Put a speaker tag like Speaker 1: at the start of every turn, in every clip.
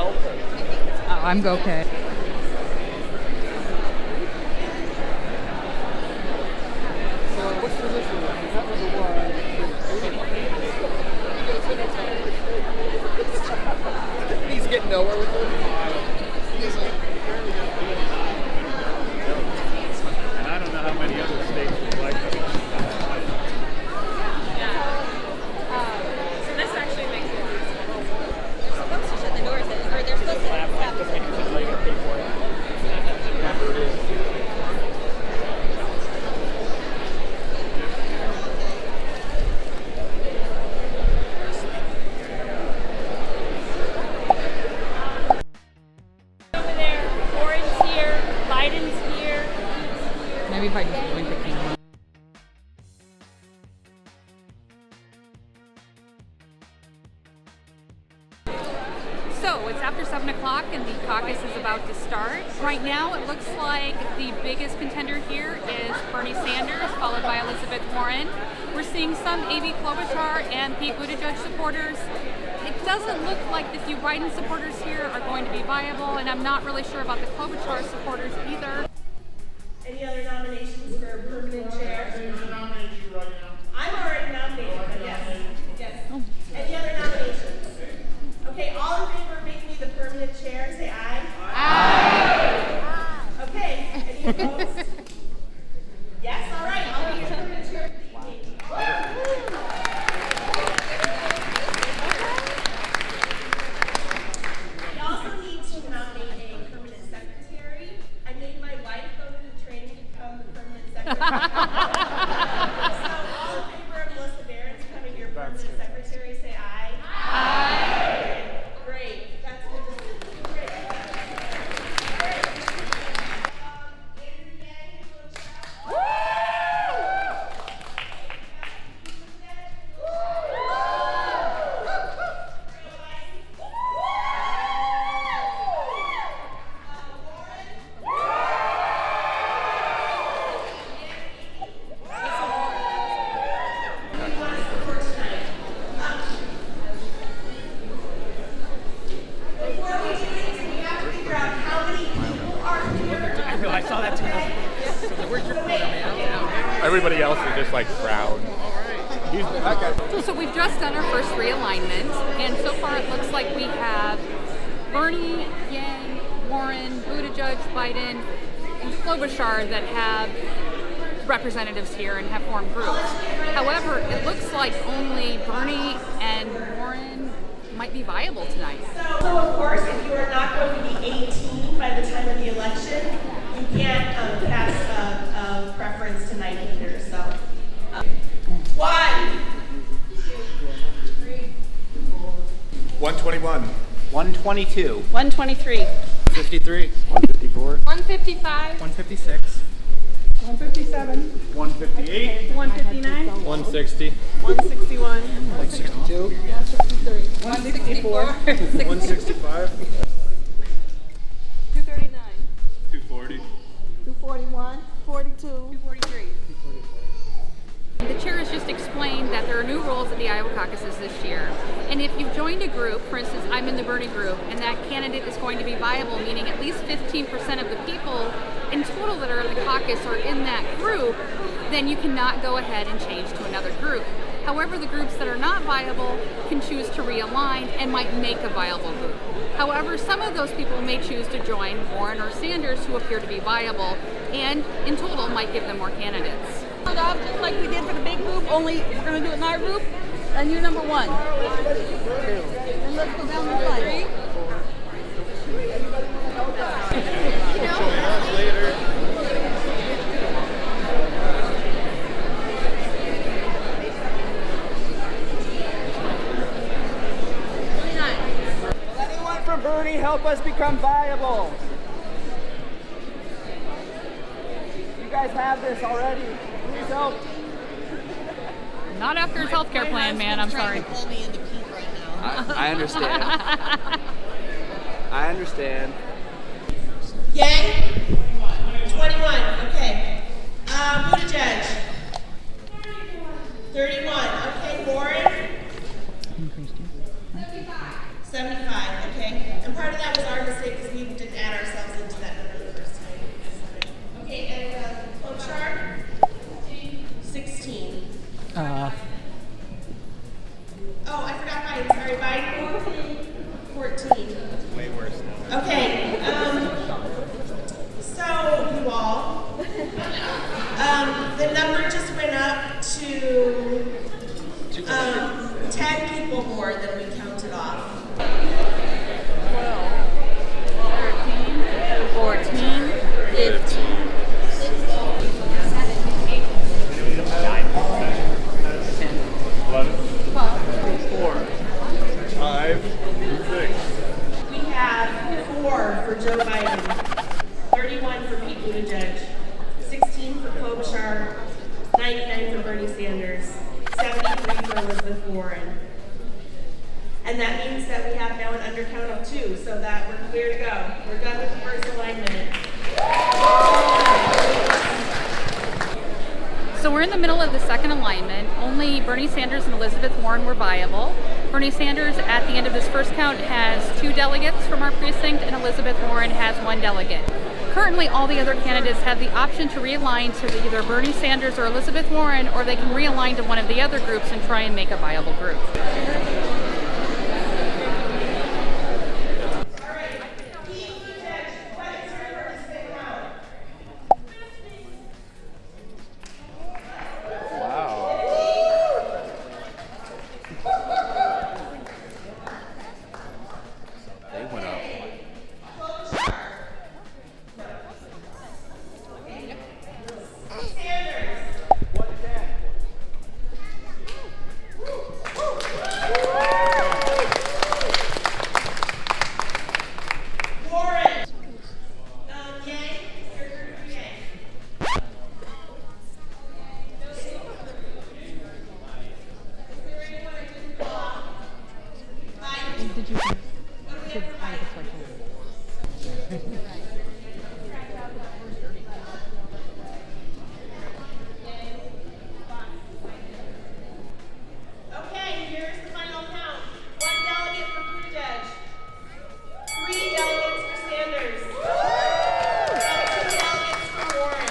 Speaker 1: Oh, I'm okay.
Speaker 2: What's the position? Is that number one? He's getting nowhere with it.
Speaker 3: And I don't know how many other states would like it.
Speaker 4: So this actually makes it supposed to shut the doors, or they're supposed to stop the over there. Warren's here, Biden's here.
Speaker 1: Maybe if I just blink the camera. So it's after 7 o'clock and the caucus is about to start. Right now it looks like the biggest contender here is Bernie Sanders, followed by Elizabeth Warren. We're seeing some Amy Klobuchar and Pete Buttigieg supporters. It doesn't look like the few Biden supporters here are going to be viable, and I'm not really sure about the Klobuchar supporters either.
Speaker 5: Any other nominations for permanent chair?
Speaker 3: I'm going to nominate you right now.
Speaker 5: I'm already nominated, but yes. Any other nominations? Okay, all in favor of making me the permanent chair, say aye. Aye. Okay, any opposed? Yes, all right, I'll be your permanent chair for the evening. We also need to nominate a permanent secretary. I made my wife go to the training to become the permanent secretary. So all in favor of Melissa Barron's becoming your permanent secretary, say aye. Aye. Great. That's good to see. Great. Great. Andrew Yang, you want to shout? Before we do this, we have to figure out how many people are here.
Speaker 2: I saw that too. Where's your
Speaker 3: Everybody else is just like frown.
Speaker 1: So we've just done our first realignment, and so far it looks like we have Bernie, Yang, Warren, Buttigieg, Biden, and Klobuchar that have representatives here and have formed groups. However, it looks like only Bernie and Warren might be viable tonight.
Speaker 5: So of course, if you are not going to be 18 by the time of the election, you can't pass a preference tonight either. So, 1, 2, 3,
Speaker 2: 121.
Speaker 6: 122.
Speaker 4: 123.
Speaker 2: 53. 154.
Speaker 4: 155.
Speaker 2: 156.
Speaker 5: 157,
Speaker 3: 158.
Speaker 4: 159.
Speaker 3: 160.
Speaker 4: 161.
Speaker 2: 162.
Speaker 4: 164.
Speaker 3: 165.
Speaker 4: 239.
Speaker 3: 240.
Speaker 4: 241. 42. 243.
Speaker 1: The chair has just explained that there are new rules at the Iowa caucuses this year. And if you've joined a group, for instance, I'm in the Bernie group, and that candidate is going to be viable, meaning at least 15% of the people in total that are in the caucus are in that group, then you cannot go ahead and change to another group. However, the groups that are not viable can choose to realign and might make a viable group. However, some of those people may choose to join Warren or Sanders, who appear to be viable, and in total might give them more candidates.
Speaker 4: Just like we did for the big group, only we're going to do it in our group, and you're number 1. And let's go down the line.
Speaker 6: Will anyone from Bernie help us become viable? You guys have this already. Please help.
Speaker 1: Not after his health care plan, man, I'm sorry.
Speaker 4: Pull me into Pete right now.
Speaker 6: I understand. I understand.
Speaker 5: Yang? 21, okay. Buttigieg? 31, okay. Warren? 75, okay. And part of that for Joe Biden, 31 for Pete Buttigieg, 16 for Klobuchar, 99 for Bernie Sanders, 73 for Elizabeth Warren. And that means that we have now an undercount of 2, so that we're clear to go. We're done with the first alignment.
Speaker 1: So we're in the middle of the second alignment. Only Bernie Sanders and Elizabeth Warren were viable. Bernie Sanders, at the end of this first count, has 2 delegates from our precinct, and Elizabeth Warren has 1 delegate. Currently, all the other candidates have the option to realign to either Bernie Sanders or Elizabeth Warren, or they can realign to one of the other groups and try and make a viable group.
Speaker 5: Okay, here's the final count. 1 delegate for Buttigieg, 3 delegates for Sanders, and 2 delegates for Warren.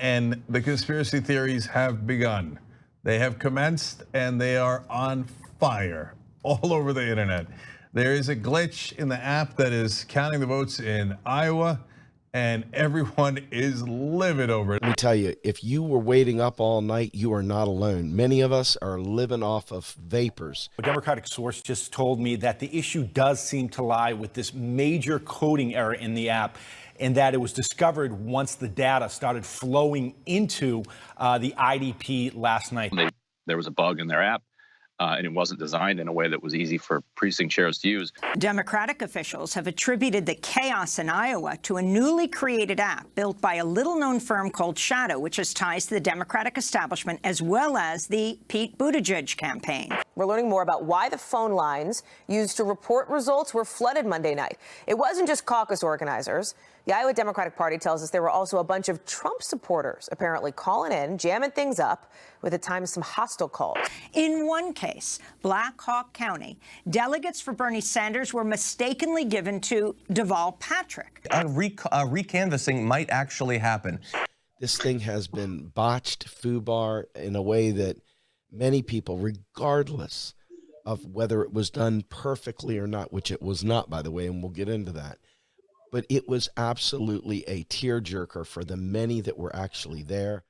Speaker 7: And the conspiracy theories have begun. They have commenced and they are on fire all over the internet. There is a glitch in the app that is counting the votes in Iowa, and everyone is livid over it.
Speaker 8: Let me tell you, if you were waiting up all night, you are not alone. Many of us are living off of vapors.
Speaker 9: A Democratic source just told me that the issue does seem to lie with this major coding error in the app, and that it was discovered once the data started flowing into the IDP last night.
Speaker 10: There was a bug in their app, and it wasn't designed in a way that was easy for precinct chairs to use.
Speaker 11: Democratic officials have attributed the chaos in Iowa to a newly created app built by a little-known firm called Shadow, which has ties to the Democratic establishment as well as the Pete Buttigieg campaign.
Speaker 12: We're learning more about why the phone lines used to report results were flooded Monday night. It wasn't just caucus organizers. The Iowa Democratic Party tells us there were also a bunch of Trump supporters apparently calling in, jamming things up, with at times some hostile calls.
Speaker 11: In one case, Black Hawk County, delegates for Bernie Sanders were mistakenly given to Deval Patrick.
Speaker 13: Recanvassing might actually happen.
Speaker 8: This thing has been botched, foobar, in a way that many people, regardless of whether it was done perfectly or not, which it was not, by the way, and we'll get into that, but it was absolutely a tearjerker for the many that were actually there.